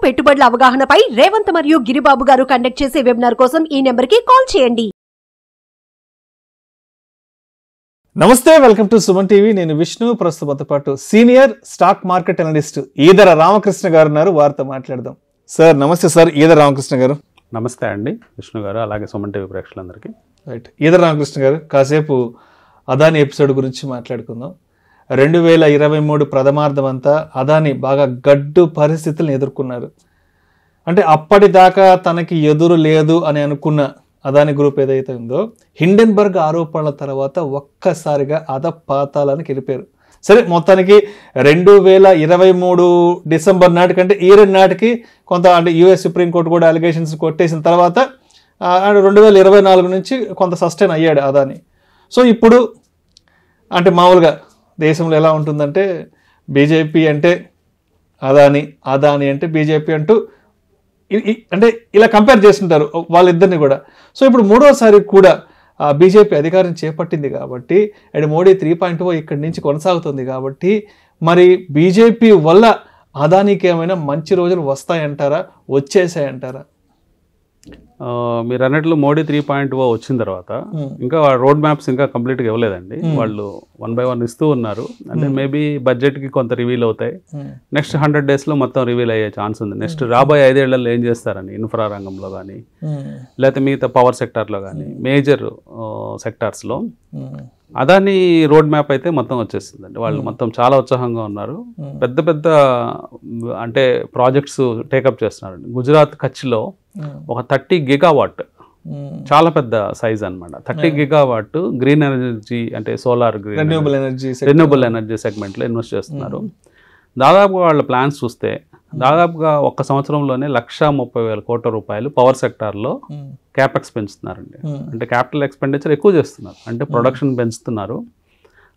పెట్టుబడుల అవగాహనపై రేవంత్ మరియు గిరిబాబు గారు కండక్ట్ చేసే వెబినార్ కోసం ఈ నెంబర్కి కాల్ చేయండి. నమస్తే, వెల్కమ్ టు సుమన్ టీవీ. నేను విష్ణు. ప్రస్తుతంతో పాటు senior stock market analyst Eedara Ramakrishna గారు ఉన్నారు. వారితో మాట్లాడదాం. సార్ నమస్తే. సార్ ఈదర రామకృష్ణ గారు నమస్తే అండి విష్ణు గారు, అలాగే సుమన్ టీవీ ప్రేక్షకులందరికీ. రైట్. ఈదర రామకృష్ణ గారు, కాసేపు అదాని ఎపిసోడ్ గురించి మాట్లాడుకుందాం. 2023 ప్రథమార్థం అంతా అదాని బాగా గడ్డు పరిస్థితులను ఎదుర్కొన్నారు. అంటే అప్పటిదాకా తనకి ఎదురు లేదు అని అనుకున్న అదాని గ్రూప్ ఏదైతే ఉందో, హిండెన్బర్గ్ ఆరోపణల తర్వాత ఒక్కసారిగా అధపాతాళానికి వెళ్ళిపోయారు. సరే, మొత్తానికి 2023 డిసెంబర్ నాటికంటే ఈ రెండు నాటికి కొంత అంటే యుఎస్ సుప్రీంకోర్టు కూడా అలిగేషన్స్ కొట్టేసిన తర్వాత 2024 నుంచి కొంత సస్టైన్ అయ్యాడు అదాని. సో ఇప్పుడు అంటే మామూలుగా దేశంలో ఎలా ఉంటుందంటే, బీజేపీ అంటే అదాని, అదాని అంటే బీజేపీ అంటూ అంటే ఇలా కంపేర్ చేస్తుంటారు వాళ్ళిద్దరిని కూడా. సో ఇప్పుడు మూడోసారి కూడా బీజేపీ అధికారం చేపట్టింది కాబట్టి, అండ్ మోడీ 3.0 ఇక్కడి నుంచి కొనసాగుతుంది కాబట్టి, మరి బీజేపీ వల్ల అదానికి ఏమైనా మంచి రోజులు వస్తాయంటారా, వచ్చేసాయంటారా? మీరు అన్నట్లు మోడీ 3.0 వచ్చిన తర్వాత ఇంకా రోడ్ మ్యాప్స్ ఇంకా కంప్లీట్గా ఇవ్వలేదండి. వాళ్ళు 1 by 1 ఇస్తూ ఉన్నారు. అంటే మేబీ బడ్జెట్కి కొంత రివీల్ అవుతాయి. నెక్స్ట్ 100 daysలో మొత్తం రివీల్ అయ్యే ఛాన్స్ ఉంది. నెక్స్ట్ రాబోయే 5 ఏళ్లలో ఏం చేస్తారని, ఇన్ఫ్రా రంగంలో కానీ లేకపోతే మిగతా పవర్ సెక్టార్లో కానీ మేజర్ సెక్టార్స్లో అదాని రోడ్ మ్యాప్ అయితే మొత్తం వచ్చేస్తుందండి. వాళ్ళు మొత్తం చాలా ఉత్సాహంగా ఉన్నారు. పెద్ద పెద్ద అంటే ప్రాజెక్ట్స్ టేకప్ చేస్తున్నారు. గుజరాత్ కచ్లో ఒక 30 GW, చాలా పెద్ద సైజ్ అనమాట. 30 GW గ్రీన్ ఎనర్జీ అంటే సోలార్, రెన్యూబుల్ ఎనర్జీ సెగ్మెంట్లో ఇన్వెస్ట్ చేస్తున్నారు. దాదాపుగా వాళ్ళ ప్లాన్స్ చూస్తే దాదాపుగా ఒక్క సంవత్సరంలోనే 130,000 కోట్ల రూపాయలు పవర్ సెక్టార్లో క్యాపెక్స్ పెంచుతున్నారండి. అంటే క్యాపిటల్ ఎక్స్పెండిచర్ ఎక్కువ చేస్తున్నారు, అంటే ప్రొడక్షన్ పెంచుతున్నారు.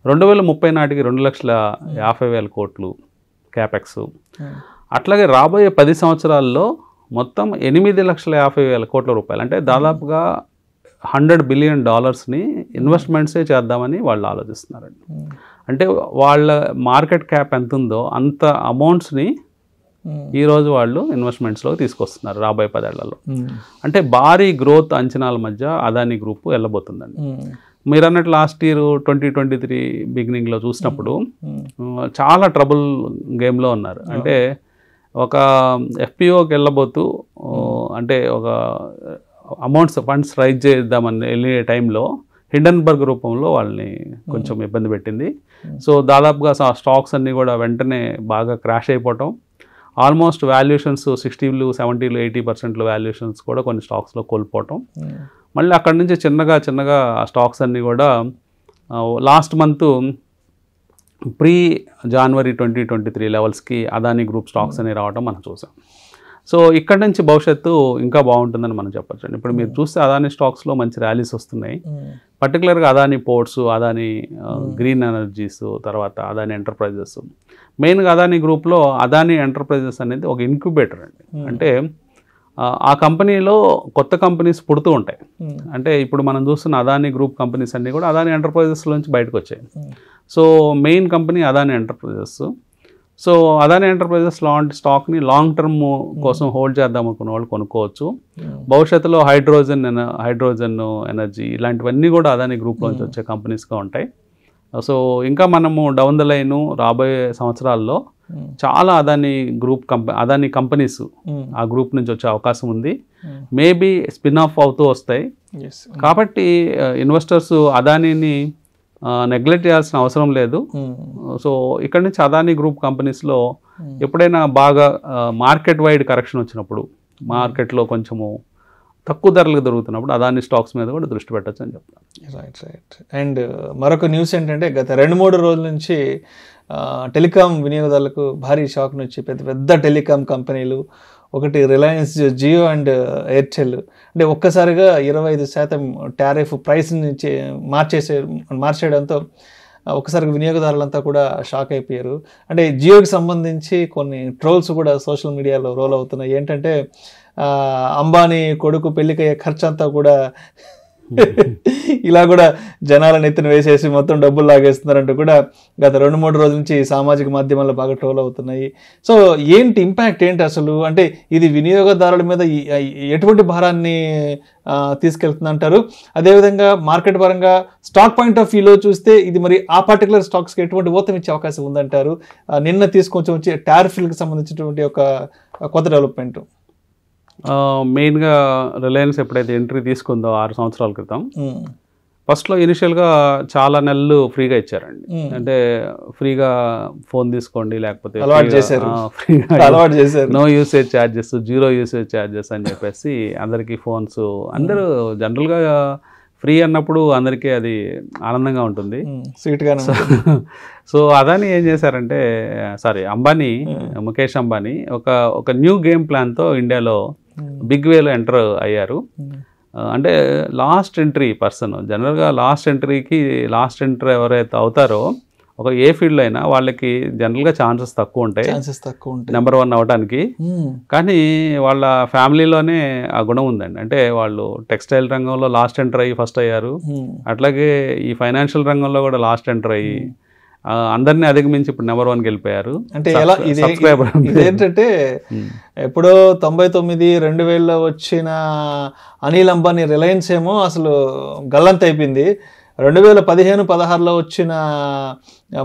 2030 నాటికి 2,50,000 కోట్లు క్యాపెక్స్. అట్లాగే రాబోయే 10 సంవత్సరాల్లో మొత్తం 8,50,000 కోట్ల రూపాయలు, అంటే దాదాపుగా $100 బిలియన్ ఇన్వెస్ట్మెంట్సే చేద్దామని వాళ్ళు ఆలోచిస్తున్నారండి. అంటే వాళ్ళ మార్కెట్ క్యాప్ ఎంత ఉందో అంత అమౌంట్స్ని ఈరోజు వాళ్ళు ఇన్వెస్ట్మెంట్స్లో తీసుకొస్తున్నారు రాబోయే 10 ఏళ్లలో. అంటే భారీ గ్రోత్ అంచనాల మధ్య అదాని గ్రూప్ వెళ్ళబోతుందండి. మీరు అన్నట్టు లాస్ట్ ఇయర్ 2023 బిగినింగ్లో చూసినప్పుడు చాలా ట్రబుల్ గేమ్లో ఉన్నారు. అంటే ఒక ఎఫ్పిఓకి వెళ్ళబోతూ అంటే ఒక ఫండ్స్ రైజ్ చేద్దామని వెళ్ళే టైంలో హిండెన్బర్గ్ రూపంలో వాళ్ళని కొంచెం ఇబ్బంది పెట్టింది. సో దాదాపుగా స్టాక్స్ అన్నీ కూడా వెంటనే బాగా క్రాష్ అయిపోవటం, ఆల్మోస్ట్ వాల్యుయేషన్స్ 60%, 70%, 80% వాల్యుయేషన్స్ కూడా కొన్ని స్టాక్స్లో కోల్పోవటం. మళ్ళీ అక్కడి నుంచి చిన్నగా ఆ స్టాక్స్ అన్నీ కూడా లాస్ట్ మంత్ ప్రీ జనవరి 2023 లెవెల్స్కి అదాని గ్రూప్ స్టాక్స్ అని రావడం మనం చూసాం. సో ఇక్కడ నుంచి భవిష్యత్తు ఇంకా బాగుంటుందని మనం చెప్పచ్చు. ఇప్పుడు మీరు చూస్తే అదాని స్టాక్స్లో మంచి ర్యాలీస్ వస్తున్నాయి. పర్టికులర్గా Adani ports, Adani green energies, తర్వాత అదాని ఎంటర్ప్రైజెస్. మెయిన్గా అదాని గ్రూప్లో అదాని ఎంటర్ప్రైజెస్ అనేది ఒక ఇంక్యుబేటర్ అండి. అంటే ఆ కంపెనీలో కొత్త కంపెనీస్ పుడుతూ ఉంటాయి. అంటే ఇప్పుడు మనం చూస్తున్న అదాని గ్రూప్ కంపెనీస్ అన్నీ కూడా అదాని ఎంటర్ప్రైజెస్ నుంచి బయటకు వచ్చాయి. So main company Adani enterprises. So Adani enterprises లాంటి స్టాక్ని లాంగ్ టర్మ్ కోసం హోల్డ్ చేద్దాం అనుకున్న వాళ్ళు కొనుక్కోవచ్చు. భవిష్యత్తులో హైడ్రోజన్ ఎనర్జీ ఇలాంటివన్నీ కూడా అదాని గ్రూప్లోంచి వచ్చే కంపెనీస్గా ఉంటాయి. సో ఇంకా మనము డౌన్ ద లైన్ రాబోయే సంవత్సరాల్లో చాలా అదాని కంపెనీస్ ఆ గ్రూప్ నుంచి వచ్చే అవకాశం ఉంది. మేబీ స్పిన్ ఆఫ్ అవుతూ వస్తాయి. కాబట్టి ఇన్వెస్టర్స్ అదానిని నెగ్లెక్ట్ చేయాల్సిన అవసరం లేదు. సో ఇక్కడ నుంచి అదాని గ్రూప్ కంపెనీస్లో ఎప్పుడైనా బాగా మార్కెట్ వైడ్ కరెక్షన్ వచ్చినప్పుడు, మార్కెట్లో కొంచెము తక్కువ ధరలకు దొరుకుతున్నప్పుడు అదాని స్టాక్స్ మీద కూడా దృష్టి పెట్టచ్చు అని చెప్తాను. రైట్. అండ్ మరొక న్యూస్ ఏంటంటే, గత 2-3 రోజుల నుంచి టెలికాం వినియోగదారులకు భారీ షాక్ నుంచి పెద్ద టెలికాం కంపెనీలు, ఒకటి రిలయన్స్ జియో అండ్ ఎయిర్టెల్, అంటే ఒక్కసారిగా 25% టారిఫ్ ప్రైస్ నుంచి మార్చేయడంతో ఒక్కసారిగా వినియోగదారులంతా కూడా షాక్ అయిపోయారు. అంటే జియోకి సంబంధించి కొన్ని ట్రోల్స్ కూడా సోషల్ మీడియాలో రోల్ అవుతున్నాయి. ఏంటంటే అంబానీ కొడుకు పెళ్ళికయ్యే ఖర్చు అంతా కూడా ఇలా కూడా జనాలను ఎత్తున వేసేసి మొత్తం డబ్బులు లాగేస్తున్నారంటూ కూడా గత 2-3 రోజుల నుంచి సామాజిక మాధ్యమాల్లో బాగా ట్రోల్ అవుతున్నాయి. సో ఏంటి ఇంపాక్ట్ ఏంటి అసలు? అంటే ఇది వినియోగదారుల మీద ఎటువంటి భారాన్ని తీసుకెళ్తుందంటారు? అదేవిధంగా మార్కెట్ పరంగా స్టాక్ పాయింట్ ఆఫ్ వ్యూలో చూస్తే ఇది మరి ఆ పర్టికులర్ స్టాక్స్కి ఎటువంటి ఊతం ఇచ్చే అవకాశం ఉందంటారు? నిన్న తీసుకొచ్చి వచ్చే టారిఫ్లకు సంబంధించినటువంటి ఒక కొత్త డెవలప్మెంట్. మెయిన్గా రిలయన్స్ ఎప్పుడైతే ఎంట్రీ తీసుకుందో 6 సంవత్సరాల క్రితం, ఫస్ట్లో ఇనిషియల్గా చాలా నెలలు ఫ్రీగా ఇచ్చారండి. అంటే ఫ్రీగా ఫోన్ తీసుకోండి, లేకపోతే no usage charges, 0 usage charges అని చెప్పేసి అందరికీ ఫోన్స్. అందరూ జనరల్గా ఫ్రీ అన్నప్పుడు అందరికీ అది ఆనందంగా ఉంటుంది. సో అదాని ఏం చేశారంటే, ముఖేష్ అంబానీ ఒక న్యూ గేమ్ ప్లాన్తో ఇండియాలో బిగ్ వేలో ఎంటర్ అయ్యారు. అంటే లాస్ట్ ఎంట్రీ పర్సన్, జనరల్గా లాస్ట్ ఎంట్రీ ఎవరైతే అవుతారో ఒక ఏ ఫీల్డ్లో అయినా వాళ్ళకి జనరల్గా ఛాన్సెస్ తక్కువ ఉంటాయి నెంబర్ 1 అవడానికి. కానీ వాళ్ళ ఫ్యామిలీలోనే ఆ గుణం ఉందండి. అంటే వాళ్ళు టెక్స్టైల్ రంగంలో లాస్ట్ ఎంటర్ అయ్యి ఫస్ట్ అయ్యారు, అట్లాగే ఈ ఫైనాన్షియల్ రంగంలో కూడా లాస్ట్ ఎంటర్ అయ్యి అందరినీ అధిగమించి ఇప్పుడు నెంబర్ 1కి వెళ్ళిపోయారు. అంటే ఇదేంటంటే ఎప్పుడో 99-2000లో వచ్చిన అనిల్ అంబానీ రిలయన్స్ ఏమో అసలు గల్లంత అయిపోయింది. 2015-16లో వచ్చిన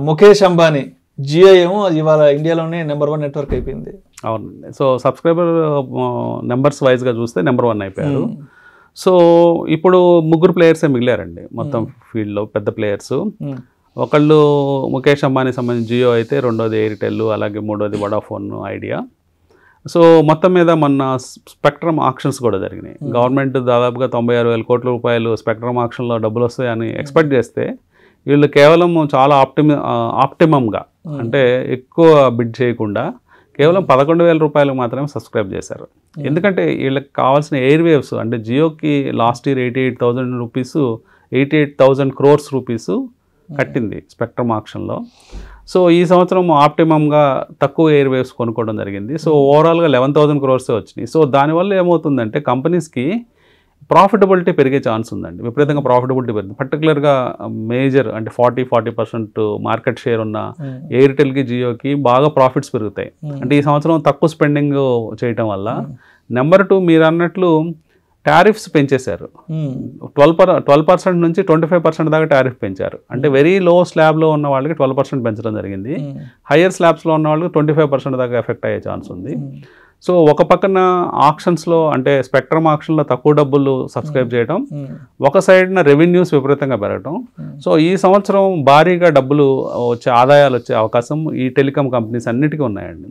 ముఖేష్ అంబానీ జియో ఏమో ఇవాళ ఇండియాలోనే నెంబర్ 1 నెట్వర్క్ అయిపోయింది. అవునండి. సో సబ్స్క్రైబర్ నెంబర్స్ వైజ్గా చూస్తే నెంబర్ 1 అయిపోయారు. సో ఇప్పుడు 3 ప్లేయర్సే మిగిలారండి మొత్తం ఫీల్డ్లో, పెద్ద ప్లేయర్స్. ఒకళ్ళు ముఖేష్ అంబానీ సంబంధించి జియో అయితే, రెండోది ఎయిర్టెల్, అలాగే మూడోది వడాఫోన్ ఐడియా. సో మొత్తం మీద మొన్న స్పెక్ట్రమ్ ఆక్షన్స్ కూడా జరిగినాయి. గవర్నమెంట్ దాదాపుగా 96,000 కోట్ల రూపాయలు స్పెక్ట్రమ్ ఆక్షన్లో డబ్బులు వస్తాయని ఎక్స్పెక్ట్ చేస్తే వీళ్ళు కేవలం చాలా ఆప్టిమమ్గా, అంటే ఎక్కువ బిడ్ చేయకుండా కేవలం 11,000 రూపాయలకు మాత్రమే సబ్స్క్రైబ్ చేశారు. ఎందుకంటే వీళ్ళకి కావాల్సిన ఎయిర్ వేవ్స్, అంటే జియోకి లాస్ట్ ఇయర్ 88,000 క్రోర్స్ రూపీస్ కట్టింది స్పెక్ట్రమ్ ఆక్షన్లో. సో ఈ సంవత్సరం ఆప్టిమమ్గా తక్కువ ఎయిర్ వేవ్స్ కొనుక్కోవడం జరిగింది. సో ఓవరాల్గా 11,000 క్రోర్సే వచ్చినాయి. సో దానివల్ల ఏమవుతుందంటే కంపెనీస్కి ప్రాఫిటబిలిటీ పెరిగే ఛాన్స్ ఉందండి. విపరీతంగా ప్రాఫిటబిలిటీ పెరిగింది. పర్టికులర్గా మేజర్ అంటే 40% మార్కెట్ షేర్ ఉన్న ఎయిర్టెల్కి, జియోకి బాగా ప్రాఫిట్స్ పెరుగుతాయి. అంటే ఈ సంవత్సరం తక్కువ స్పెండింగ్ చేయటం వల్ల. నెంబర్ 2, మీరు అన్నట్లు టారిఫ్స్ పెంచేశారు. 12% నుంచి 25% దాకా టారిఫ్ పెంచారు. అంటే వెరీ లో స్లాబ్లో ఉన్న వాళ్ళకి 12% పెంచడం జరిగింది. హయ్యర్ స్లాబ్స్లో ఉన్న వాళ్ళకి 25% దాకా ఎఫెక్ట్ అయ్యే ఛాన్స్ ఉంది. సో ఒక పక్కన ఆక్షన్స్లో, అంటే స్పెక్ట్రమ్ ఆక్షన్లో తక్కువ డబ్బులు సబ్స్క్రైబ్ చేయడం, ఒక సైడ్న రెవెన్యూస్ విపరీతంగా పెరగడం. సో ఈ సంవత్సరం భారీగా డబ్బులు ఆదాయాలు వచ్చే అవకాశం ఈ టెలికాం కంపెనీస్ అన్నిటికీ ఉన్నాయండి.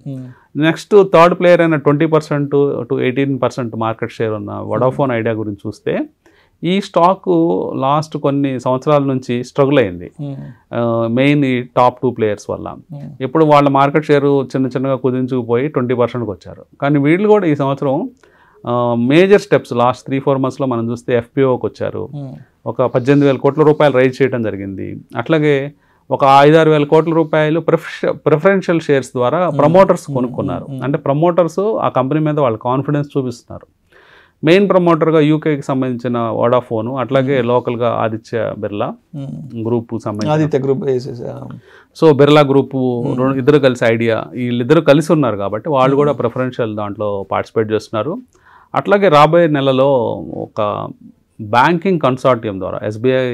నెక్స్ట్ థర్డ్ ప్లేయర్ అయిన 20% to 18% మార్కెట్ షేర్ ఉన్న వడాఫోన్ ఐడియా గురించి చూస్తే ఈ స్టాక్ లాస్ట్ కొన్ని సంవత్సరాల నుంచి స్ట్రగుల్ అయింది, మెయిన్ ఈ టాప్ 2 ప్లేయర్స్ వల్ల. ఇప్పుడు వాళ్ళ మార్కెట్ షేరు చిన్నగా కుదించుకుపోయి 20%కి వచ్చారు. కానీ వీళ్ళు కూడా ఈ సంవత్సరం మేజర్ స్టెప్స్ లాస్ట్ 3-4 మంత్స్లో మనం చూస్తే FPOకి వచ్చారు. ఒక 18,000 కోట్ల రూపాయలు రైజ్ చేయడం జరిగింది. అట్లాగే ఒక 5-6 వేల కోట్ల రూపాయలు ప్రిఫరెన్షియల్ షేర్స్ ద్వారా ప్రమోటర్స్ కొనుక్కున్నారు. అంటే ప్రమోటర్స్ ఆ కంపెనీ మీద వాళ్ళ కాన్ఫిడెన్స్ చూపిస్తున్నారు. మెయిన్ ప్రమోటర్గా యూకేకి సంబంధించిన వడాఫోన్, అట్లాగే లోకల్గా ఆదిత్య బిర్లా గ్రూప్ సంబంధించి. సో బిర్లా గ్రూపు ఇద్దరు కలిసి ఐడియా, వీళ్ళిద్దరు కలిసి ఉన్నారు కాబట్టి వాళ్ళు కూడా ప్రిఫరెన్షియల్ దాంట్లో పార్టిసిపేట్ చేస్తున్నారు. అట్లాగే రాబోయే నెలలో ఒక బ్యాంకింగ్ కన్సార్టియం ద్వారా, SBI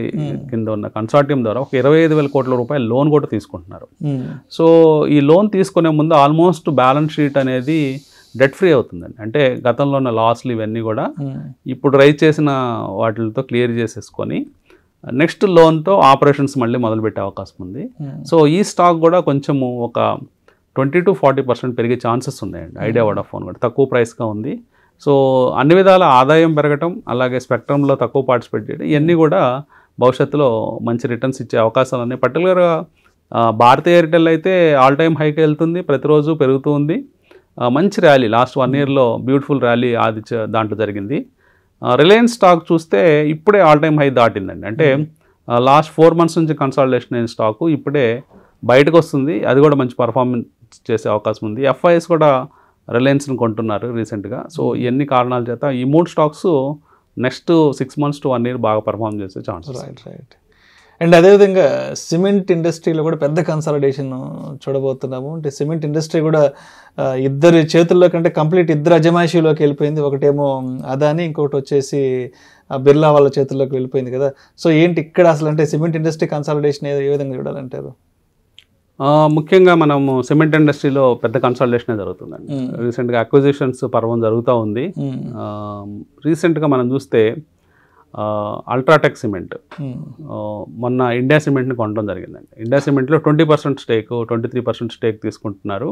కింద ఉన్న కన్సార్టియం ద్వారా ఒక 25,000 కోట్ల రూపాయల లోన్ కూడా తీసుకుంటున్నారు. సో ఈ లోన్ తీసుకునే ముందు ఆల్మోస్ట్ బ్యాలెన్స్ షీట్ అనేది డెట్ ఫ్రీ అవుతుందండి. అంటే గతంలో ఉన్న లాస్లు ఇవన్నీ కూడా ఇప్పుడు రైజ్ చేసిన వాటితో క్లియర్ చేసేసుకొని నెక్స్ట్ లోన్తో ఆపరేషన్స్ మళ్ళీ మొదలుపెట్టే అవకాశం ఉంది. సో ఈ స్టాక్ కూడా కొంచెము ఒక 20 to 40% పెరిగే ఛాన్సెస్ ఉన్నాయండి. ఐడియా వడాఫోన్ కూడా తక్కువ ప్రైస్గా ఉంది. సో అన్ని విధాల ఆదాయం పెరగటం, అలాగే స్పెక్ట్రమ్లో తక్కువ పార్టిసిపేట్ చేయడం, ఇవన్నీ కూడా భవిష్యత్తులో మంచి రిటర్న్స్ ఇచ్చే అవకాశాలు ఉన్నాయి. పర్టికులర్గా భారతీయ ఎయిర్టెల్ అయితే ఆల్ టైమ్ హైకి వెళ్తుంది, ప్రతిరోజు పెరుగుతూ ఉంది. మంచి ర్యాలీ లాస్ట్ 1 yearలో బ్యూటిఫుల్ ర్యాలీ ఆదిత్య దాంట్లో జరిగింది. రిలయన్స్ స్టాక్ చూస్తే ఇప్పుడే ఆల్ టైమ్ హై దాటిందండి. అంటే లాస్ట్ 4 months నుంచి కన్సాలిడేషన్ అయిన స్టాకు ఇప్పుడే బయటకు వస్తుంది. అది కూడా మంచి పర్ఫార్మెన్స్ చేసే అవకాశం ఉంది. FIS కూడా రిలయన్స్ని కొంటున్నారు రీసెంట్గా. సో ఇవన్నీ కారణాల చేత ఈ 3 stocks next 6 months to 1 year బాగా పర్ఫామ్ చేసే ఛాన్సెస్. రైట్. అండ్ అదేవిధంగా సిమెంట్ ఇండస్ట్రీలో కూడా పెద్ద కన్సాలిడేషన్ చూడబోతున్నాము. అంటే సిమెంట్ ఇండస్ట్రీ కూడా ఇద్దరి చేతుల్లో కంటే కంప్లీట్ ఇద్దరు అజమాయిషీలోకి వెళ్ళిపోయింది. ఒకటేమో అదాని, ఇంకొకటి వచ్చేసి బిర్లా వాళ్ళ చేతుల్లోకి వెళ్ళిపోయింది కదా. సో ఏంటి ఇక్కడ అసలు అంటే సిమెంట్ ఇండస్ట్రీ కన్సాలిడేషన్ ఏ విధంగా చూడాలంటారు? ముఖ్యంగా మనము సిమెంట్ ఇండస్ట్రీలో పెద్ద కన్సాలిడేషన్ జరుగుతుందండి. రీసెంట్గా అక్విజిషన్స్ పర్వం జరుగుతూ ఉంది. రీసెంట్గా మనం చూస్తే అల్ట్రాటెక్ సిమెంట్ మొన్న ఇండియా సిమెంట్ని కొనడం జరిగిందండి. ఇండియా సిమెంట్లో 20% స్టేక్, 23% స్టేక్ తీసుకుంటున్నారు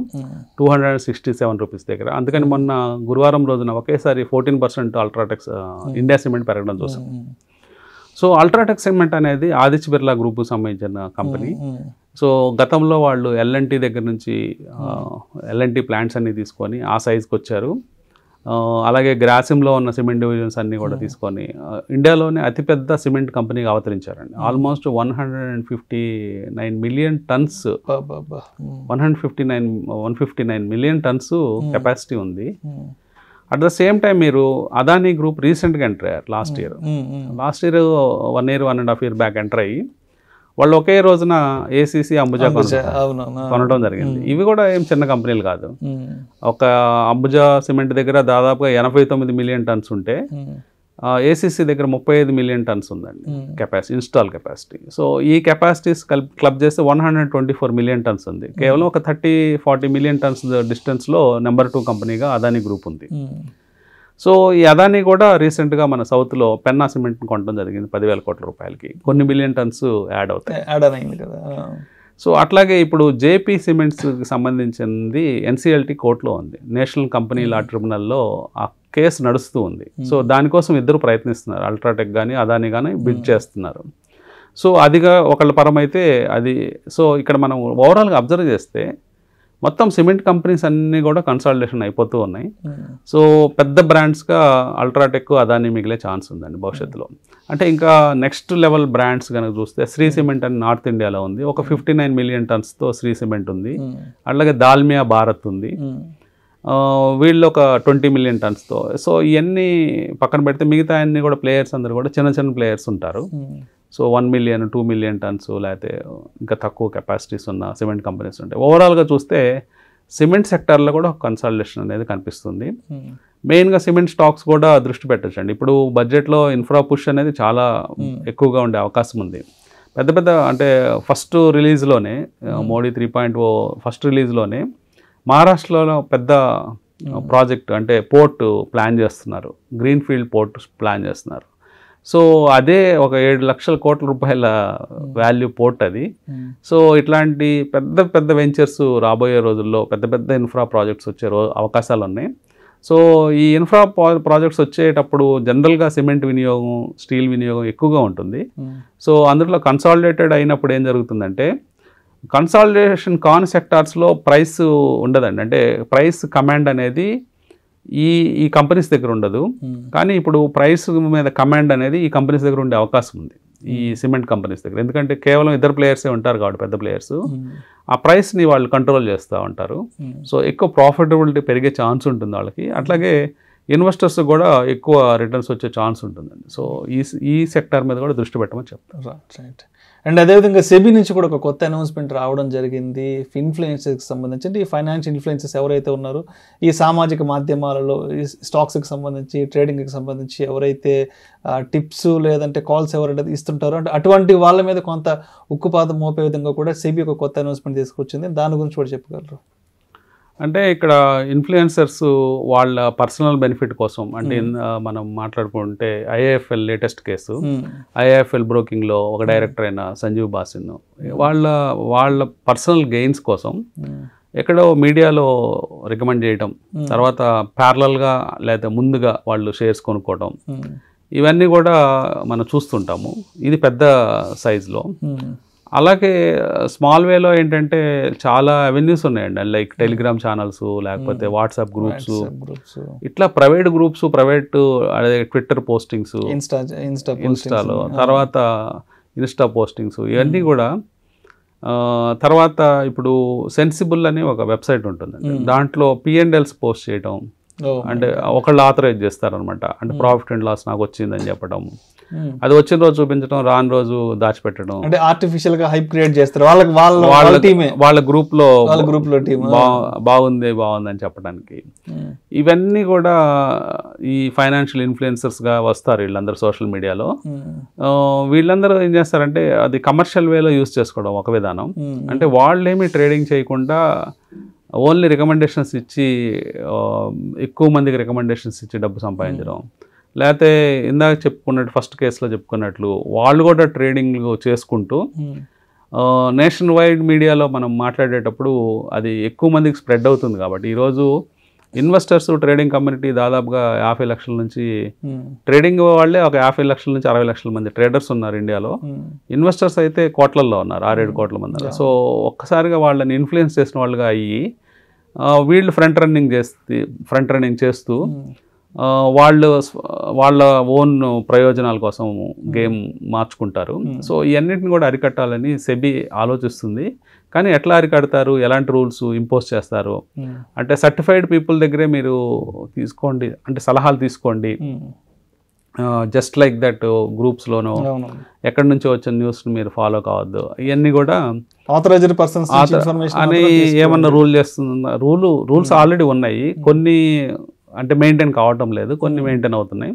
267 రూపీస్ దగ్గర. అందుకని మొన్న గురువారం రోజున ఒకేసారి 14% అల్ట్రాటెక్ ఇండియా సిమెంట్ పెరగడం చూసాం. సో అల్ట్రాటెక్ సిమెంట్ అనేది ఆదిత్య బిర్లా గ్రూప్కి సంబంధించిన కంపెనీ. సో గతంలో వాళ్ళు ఎల్ఎన్టీ దగ్గర నుంచి ఎల్ఎన్టీ ప్లాంట్స్ అన్ని తీసుకొని ఆ సైజ్కి వచ్చారు. అలాగే గ్రాసిమ్లో ఉన్న సిమెంట్ డివిజన్స్ అన్నీ కూడా తీసుకొని ఇండియాలోనే అతిపెద్ద సిమెంట్ కంపెనీగా అవతరించారండి. Almost 159 million tons 159 million tons capacity ఉంది. అట్ ద సేమ్ టైం మీరు అదానీ గ్రూప్ రీసెంట్గా ఎంటర్ అయ్యారు last year 1.5 year back enter అయ్యి వాళ్ళు ఒకే రోజున ఏసీసీ అంబుజా కొనడం జరిగింది. ఇవి కూడా ఏం చిన్న కంపెనీలు కాదు. ఒక అంబుజా సిమెంట్ దగ్గర దాదాపుగా 89 మిలియన్ టన్స్ ఉంటే ఏసీసీ దగ్గర 35 మిలియన్ టన్స్ ఉందండి కెపాసిటీ, ఇన్స్టాల్ కెపాసిటీ. సో ఈ కెపాసిటీస్ క్లబ్ చేస్తే 124 మిలియన్ టన్స్ ఉంది. కేవలం ఒక 30-40 మిలియన్ టన్స్ డిస్టెన్స్లో నెంబర్ 2 కంపెనీగా అదానీ గ్రూప్ ఉంది. సో ఈ అదానీ కూడా రీసెంట్గా మన సౌత్లో పెన్నా సిమెంట్ని కొనడం జరిగింది 10,000 కోట్ల రూపాయలకి. కొన్ని మిలియన్ టన్స్ యాడ్ అవుతాయి కదా. సో అట్లాగే ఇప్పుడు జేపీ సిమెంట్స్కి సంబంధించింది ఎన్సీఎల్టీ కోర్టులో ఉంది, నేషనల్ కంపెనీ లా ట్రిబ్యునల్లో ఆ కేసు నడుస్తూ ఉంది. సో దానికోసం ఇద్దరు ప్రయత్నిస్తున్నారు, అల్ట్రాటెక్ కానీ అదానీ కానీ బిడ్ చేస్తున్నారు. సో అదిగా ఒకళ్ళ పరం అయితే అది. సో ఇక్కడ మనం ఓవరాల్గా అబ్జర్వ్ చేస్తే మొత్తం సిమెంట్ కంపెనీస్ అన్నీ కూడా కన్సాలిడేషన్ అయిపోతూ ఉన్నాయి. సో పెద్ద బ్రాండ్స్గా అల్ట్రాటెక్ అదానీ మిగిలే ఛాన్స్ ఉందండి భవిష్యత్తులో. అంటే ఇంకా నెక్స్ట్ లెవెల్ బ్రాండ్స్ కనుక చూస్తే శ్రీ సిమెంట్ అని నార్త్ ఇండియాలో ఉంది, ఒక 59 మిలియన్ టన్స్తో శ్రీ సిమెంట్ ఉంది. అట్లాగే దాల్మియా భారత్ ఉంది, వీళ్ళు ఒక 20 మిలియన్ టన్స్తో. సో ఇవన్నీ పక్కన పెడితే మిగతా అన్ని కూడా ప్లేయర్స్ అందరూ కూడా చిన్న చిన్న ప్లేయర్స్ ఉంటారు. సో 1 మిలియన్ 2 మిలియన్ టన్స్ లేకపోతే ఇంకా తక్కువ కెపాసిటీస్ ఉన్న సిమెంట్ కంపెనీస్ ఉంటాయి. ఓవరాల్గా చూస్తే సిమెంట్ సెక్టార్లో కూడా కన్సాలిడేషన్ అనేది కనిపిస్తుంది. మెయిన్గా సిమెంట్ స్టాక్స్ కూడా దృష్టి పెట్టచ్చండి. ఇప్పుడు బడ్జెట్లో ఇన్ఫ్రా పుష్ అనేది చాలా ఎక్కువగా ఉండే అవకాశం ఉంది. పెద్ద పెద్ద అంటే ఫస్ట్ రిలీజ్లోనే మోడీ 3.0 ఫస్ట్ రిలీజ్లోనే మహారాష్ట్రలో పెద్ద ప్రాజెక్ట్ అంటే పోర్ట్ ప్లాన్ చేస్తున్నారు, గ్రీన్ ఫీల్డ్ పోర్ట్ ప్లాన్ చేస్తున్నారు. సో అదే ఒక 7 లక్షల కోట్ల రూపాయల వాల్యూ పోర్ట్ అది. సో ఇట్లాంటి పెద్ద పెద్ద వెంచర్స్ రాబోయే రోజుల్లో పెద్ద పెద్ద ఇన్ఫ్రా ప్రాజెక్ట్స్ వచ్చే అవకాశాలు ఉన్నాయి. సో ఈ ఇన్ఫ్రా ప్రాజెక్ట్స్ వచ్చేటప్పుడు జనరల్గా సిమెంట్ వినియోగం, స్టీల్ వినియోగం ఎక్కువగా ఉంటుంది. సో అందులో కన్సాలిడేటెడ్ అయినప్పుడు ఏం జరుగుతుందంటే కన్సాలిడేషన్ కాన్ సెక్టార్స్లో ప్రైస్ ఉండదండి. అంటే ప్రైస్ కమాండ్ అనేది ఈ కంపెనీస్ దగ్గర ఉండదు. కానీ ఇప్పుడు ప్రైస్ మీద కమాండ్ అనేది ఈ కంపెనీస్ దగ్గర ఉండే అవకాశం ఉంది, ఈ సిమెంట్ కంపెనీస్ దగ్గర. ఎందుకంటే కేవలం ఇద్దరు ప్లేయర్సే ఉంటారు కాబట్టి పెద్ద ప్లేయర్స్ ఆ ప్రైస్ని వాళ్ళు కంట్రోల్ చేస్తూ ఉంటారు. సో ఎక్కువ ప్రాఫిటబిలిటీ పెరిగే ఛాన్స్ ఉంటుంది వాళ్ళకి. అట్లాగే ఇన్వెస్టర్స్ కూడా ఎక్కువ రిటర్న్స్ వచ్చే ఛాన్స్ ఉంటుందండి. సో ఈ సెక్టార్ మీద కూడా దృష్టి పెట్టమని చెప్తారు. రైట్. అండ్ అదేవిధంగా సెబీ నుంచి కూడా ఒక కొత్త అనౌన్స్మెంట్ రావడం జరిగింది ఇన్ఫ్లుయెన్సర్కి సంబంధించి. అంటే ఈ ఫైనాన్షియల్ ఇన్ఫ్లుయెన్సర్స్ ఎవరైతే ఉన్నారో ఈ సామాజిక మాధ్యమాలలో ఈ స్టాక్స్కి సంబంధించి, ట్రేడింగ్కి సంబంధించి ఎవరైతే టిప్స్ లేదంటే కాల్స్ ఎవరైతే ఇస్తుంటారో అంటే అటువంటి వాళ్ళ మీద కొంత ఉక్కుపాదం మోపే విధంగా కూడా సెబీ ఒక కొత్త అనౌన్స్మెంట్ తీసుకొచ్చింది. దాని గురించి కూడా చెప్పగలరు? అంటే ఇక్కడ ఇన్ఫ్లుయెన్సర్స్ వాళ్ళ పర్సనల్ బెనిఫిట్ కోసం అంటే మనం మాట్లాడుకుంటే ఐఏఎఫ్ఎల్ లేటెస్ట్ కేసు, ఐఏఎఫ్ఎల్ బ్రోకింగ్లో ఒక డైరెక్టర్ అయిన సంజీవ్ బాసిన్ వాళ్ళ పర్సనల్ గెయిన్స్ కోసం ఎక్కడో మీడియాలో రికమెండ్ చేయడం, తర్వాత ప్యారలల్గా లేదా ముందుగా వాళ్ళు షేర్స్ కొనుక్కోవడం, ఇవన్నీ కూడా మనం చూస్తుంటాము. ఇది పెద్ద సైజులో. అలాగే స్మాల్ వేలో ఏంటంటే చాలా అవెన్యూస్ ఉన్నాయండి, లైక్ టెలిగ్రామ్ ఛానల్స్, లేకపోతే వాట్సాప్ గ్రూప్స్, ఇట్లా ప్రైవేట్ గ్రూప్స్, ప్రైవేట్ అదే ట్విట్టర్ పోస్టింగ్స్, ఇన్స్టాలో, తర్వాత ఇన్స్టా పోస్టింగ్స్, ఇవన్నీ కూడా. తర్వాత ఇప్పుడు సెన్సిబుల్ అని ఒక వెబ్సైట్ ఉంటుందండి, దాంట్లో P&Ls పోస్ట్ చేయడం, అంటే ఒకళ్ళు ఆథరైజ్ చేస్తారనమాట, అంటే ప్రాఫిట్ అండ్ లాస్ నాకు వచ్చిందని చెప్పడం, అది వచ్చిన రోజు చూపించడం, రాని రోజు దాచిపెట్టడం, అంటే ఆర్టిఫిషియల్ గా హైప్ క్రియేట్ చేస్తారు వాళ్ళ గ్రూప్ లో బాగుంది అని చెప్పడానికి. ఇవన్నీ కూడా ఈ ఫైనాన్షియల్ ఇన్ఫ్లుయెన్సర్స్ గా వస్తారు వీళ్ళందరూ సోషల్ మీడియాలో. వీళ్ళందరూ ఏం చేస్తారంటే అది కమర్షియల్ వేలో యూజ్ చేసుకోవడం ఒక విధానం. అంటే వాళ్ళేమి ట్రేడింగ్ చేయకుండా ఓన్లీ రికమెండేషన్స్ ఇచ్చి ఎక్కువ మందికి రికమెండేషన్స్ ఇచ్చి డబ్బు సంపాదించడం, లేకపోతే ఇందాక చెప్పుకున్నట్టు ఫస్ట్ కేసులో చెప్పుకున్నట్లు వాళ్ళు కూడా ట్రేడింగ్ చేసుకుంటూ నేషన్ వైడ్ మీడియాలో మనం మాట్లాడేటప్పుడు అది ఎక్కువ మందికి స్ప్రెడ్ అవుతుంది. కాబట్టి ఈరోజు ఇన్వెస్టర్స్ ట్రేడింగ్ కమ్యూనిటీ దాదాపుగా 50 లక్షల నుంచి, ట్రేడింగ్ వాళ్ళే ఒక 50 లక్షల నుంచి 60 లక్షల మంది ట్రేడర్స్ ఉన్నారు ఇండియాలో. ఇన్వెస్టర్స్ అయితే కోట్లల్లో ఉన్నారు, 6-7 కోట్ల మంది ఉన్నారు. సో ఒక్కసారిగా వాళ్ళని ఇన్ఫ్లుయెన్స్ చేసిన వాళ్ళుగా అయ్యి వీళ్ళు ఫ్రంట్ రన్నింగ్ చేస్తూ వాళ్ళ ఓన్ ప్రయోజనాల కోసం గేమ్ మార్చుకుంటారు. సో ఇవన్నిటిని కూడా అరికట్టాలని సెబీ ఆలోచిస్తుంది. కానీ ఎట్లా అరికడతారు, ఎలాంటి రూల్స్ ఇంపోజ్ చేస్తారు అంటే సర్టిఫైడ్ పీపుల్ దగ్గరే మీరు తీసుకోండి, అంటే సలహాలు తీసుకోండి, జస్ట్ లైక్ దట్ గ్రూప్స్లోనో ఎక్కడి నుంచి వచ్చిన న్యూస్ని మీరు ఫాలో కావద్దు, ఇవన్నీ కూడా ఆథరైజ్డ్ పర్సన్స్ అని ఏమన్నా రూల్ చేస్తుందా? రూల్స్ ఆల్రెడీ ఉన్నాయి, కొన్ని అంటే మెయింటైన్ కావటం లేదు, కొన్ని మెయింటైన్ అవుతున్నాయి.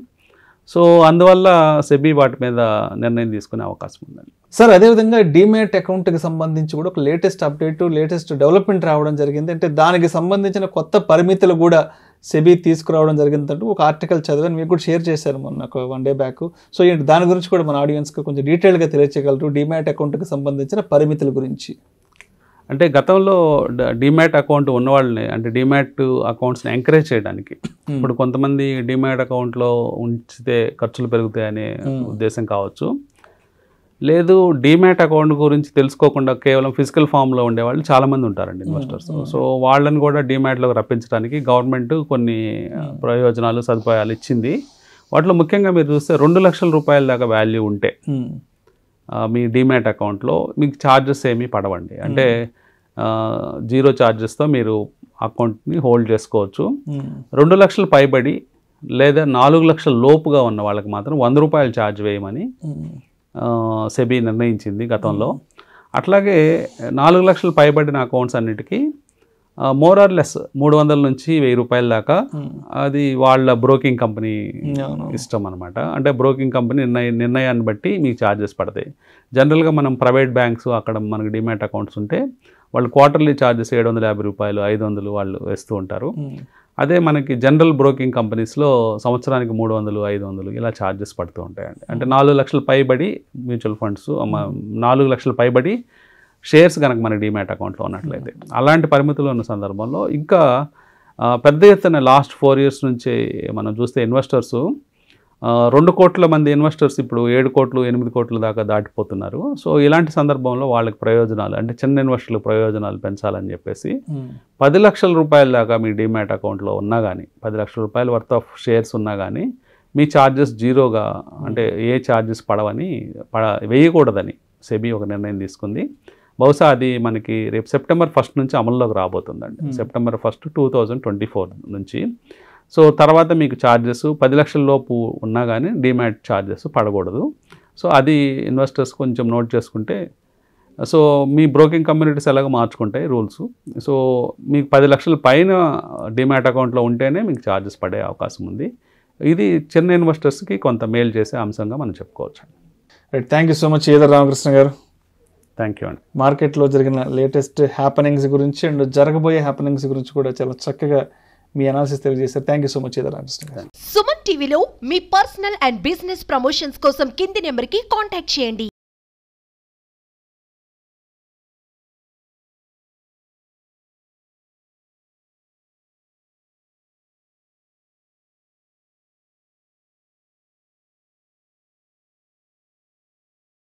సో అందువల్ల సెబీ వాటి మీద నిర్ణయం తీసుకునే అవకాశం ఉందండి. సార్ అదేవిధంగా డీమ్యాట్ అకౌంట్కి సంబంధించి కూడా ఒక లేటెస్ట్ అప్డేట్, లేటెస్ట్ డెవలప్మెంట్ రావడం జరిగింది. అంటే దానికి సంబంధించిన కొత్త పరిమితులు కూడా సెబీ తీసుకురావడం జరిగిందంటూ ఒక ఆర్టికల్ చదివాను, మీకు కూడా షేర్ చేశారు మొన్న 1 డే బ్యాక్. సో దాని గురించి కూడా మన ఆడియన్స్కి కొంచెం డీటెయిల్గా తెలియచేయగలరు, డీమ్యాట్ అకౌంట్కి సంబంధించిన పరిమితుల గురించి. అంటే గతంలో డీమ్యాట్ అకౌంట్ ఉన్న వాళ్ళని, అంటే డీమ్యాట్ అకౌంట్స్ని ఎంకరేజ్ చేయడానికి, ఇప్పుడు కొంతమంది డీమ్యాట్ అకౌంట్లో ఉంచితే ఖర్చులు పెరుగుతాయనే ఉద్దేశం కావచ్చు, లేదు డీమ్యాట్ అకౌంట్ గురించి తెలుసుకోకుండా కేవలం ఫిజికల్ ఫామ్లో ఉండేవాళ్ళు చాలామంది ఉంటారండి ఇన్వెస్టర్స్. సో వాళ్ళని కూడా డీమ్యాట్లోకి రప్పించడానికి గవర్నమెంట్ కొన్ని ప్రయోజనాలు, సదుపాయాలు ఇచ్చింది. వాటిలో ముఖ్యంగా మీరు చూస్తే 2 లక్షల రూపాయల దాకా వాల్యూ ఉంటే మీ డీమ్యాట్ అకౌంట్లో మీకు ఛార్జెస్ ఏమీ పడవండి. అంటే 0 ఛార్జెస్తో మీరు అకౌంట్ని హోల్డ్ చేసుకోవచ్చు. 2 లక్షలు పైబడి లేదా 4 లక్షల లోపుగా ఉన్న వాళ్ళకి మాత్రం 100 రూపాయలు ఛార్జ్ వేయమని సెబీ నిర్ణయించింది గతంలో. అట్లాగే 4 లక్షలు పైబడిన అకౌంట్స్ అన్నిటికీ మోర్ ఆర్ లెస్ 300 నుంచి 1000 రూపాయల దాకా అది వాళ్ళ బ్రోకింగ్ కంపెనీ ఇష్టం అనమాట. అంటే బ్రోకింగ్ కంపెనీ నిర్ణయాన్ని బట్టి మీకు ఛార్జెస్ పడతాయి. జనరల్గా మనం ప్రైవేట్ బ్యాంక్స్ అక్కడ మనకు డిమాట్ అకౌంట్స్ ఉంటే వాళ్ళు క్వార్టర్లీ ఛార్జెస్ 750 రూపాయలు, 500 వాళ్ళు వేస్తూ ఉంటారు. అదే మనకి జనరల్ బ్రోకింగ్ కంపెనీస్లో సంవత్సరానికి 300, 500 ఇలా ఛార్జెస్ పడుతూ ఉంటాయండి. అంటే 4 లక్షల పైబడి మ్యూచువల్ ఫండ్స్, 4 లక్షల పైబడి షేర్స్ కనుక మన డీమ్యాట్ అకౌంట్లో ఉన్నట్లయితే, అలాంటి పరిమితులు ఉన్న సందర్భంలో ఇంకా పెద్ద ఎత్తున లాస్ట్ 4 years నుంచి మనం చూస్తే ఇన్వెస్టర్స్ 2 కోట్ల మంది ఇన్వెస్టర్స్ ఇప్పుడు 7 కోట్లు 8 కోట్ల దాకా దాటిపోతున్నారు. సో ఇలాంటి సందర్భంలో వాళ్ళకి ప్రయోజనాలు, అంటే చిన్న ఇన్వెస్టర్లకు ప్రయోజనాలు పెంచాలని చెప్పేసి 10 లక్షల రూపాయల దాకా మీ డీమ్యాట్ అకౌంట్లో ఉన్నా కానీ, 10 లక్షల రూపాయల వర్త్ ఆఫ్ షేర్స్ ఉన్నా కానీ మీ ఛార్జెస్ జీరోగా, అంటే ఏ ఛార్జెస్ వేయకూడదని సెబీ ఒక నిర్ణయం తీసుకుంది. బహుశా అది మనకి రేపు September 1 నుంచి అమల్లోకి రాబోతుందండి. September 1, 2024 నుంచి. సో తర్వాత మీకు ఛార్జెస్ 10 లక్షల లోపు ఉన్నా కానీ డీమ్యాట్ ఛార్జెస్ పడకూడదు. సో అది ఇన్వెస్టర్స్ కొంచెం నోట్ చేసుకుంటే, సో మీ బ్రోకింగ్ కమ్యూనిటీస్ ఎలాగో మార్చుకుంటాయి రూల్స్. సో మీకు 10 లక్షల పైన డీమ్యాట్ అకౌంట్లో ఉంటేనే మీకు ఛార్జెస్ పడే అవకాశం ఉంది. ఇది చిన్న ఇన్వెస్టర్స్కి కొంత మేలు చేసే అంశంగా మనం చెప్పుకోవచ్చు. Right, thank you so much either Ramakrishna గారు. థ్యాంక్ యూ అండి. మార్కెట్లో జరిగిన లేటెస్ట్ హ్యాపెనింగ్స్ గురించి అండ్ జరగబోయే హ్యాపెనింగ్స్ గురించి కూడా చాలా చక్కగా మీ అనాలిసిస్ తెలియజేశారు. Thank you so much either Ramakrishna గారు. సుమన్ టీవీలో మీ పర్సనల్ అండ్ బిజినెస్ ప్రమోషన్స్ కోసం కింది నెంబర్కి కాంటాక్ట్ చేయండి.